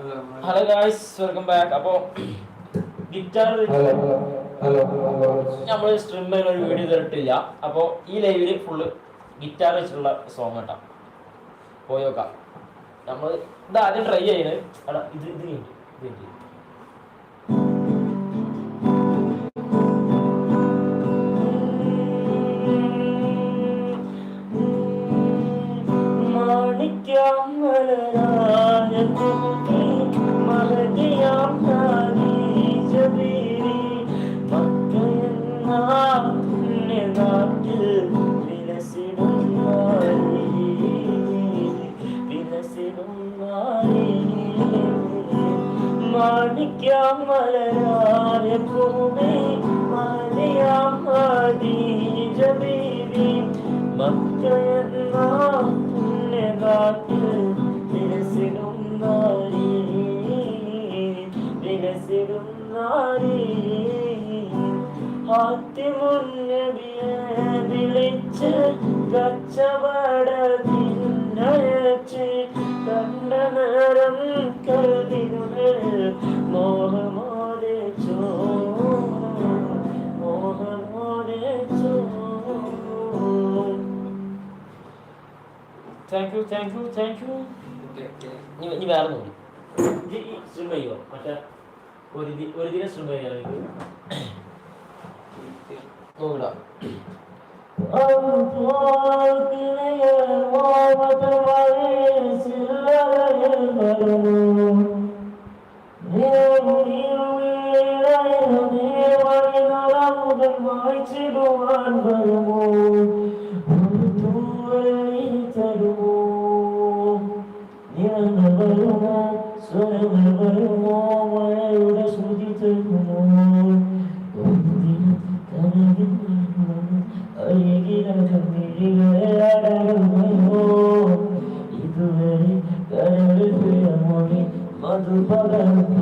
Hello guys, welcome back. അപ്പോൾ guitar നമ്മൾ സ്ട്രിമ്മർ ഒരു വീഡിയോ തരട്ടില്ല. അപ്പോൾ ഈ ലൈവില് ഫുള്ള് ഗിറ്റാർ വെച്ചിട്ടുള്ള സോങ് കേട്ടോ, പോയോക്കാം. നമ്മൾ ഇത് ആദ്യം ട്രൈ ചെയ്യണത്. എടാ ഇത് ഇത് കഴിഞ്ഞു. മാണിക്യം മലരായ മലകയാം നാട്ടിൽ വിലസിടും മാണിക്യം മലരായ ഭൂമി മലയാം ജബീരി മക്കയെന്ന പുണ്യനാട്ടിൽ വിലസിടും നാരി ആദ്യമുന്നബിയെ വിളിച്ച് കച്ചവടത്തിനയച്ച് കണ്ട നേരം കരുതിനുകൾ മോഹമോദിച്ചോ. Thank you. ഇനി വേറെ നോക്കി സ്ട്രിം ചെയ്യോ? മറ്റേ ഒരു ദിനം സ്ട്രിം ചെയ്യാൻ നോക്കടാ. ഇതുവരെ മധുപകർപ്പ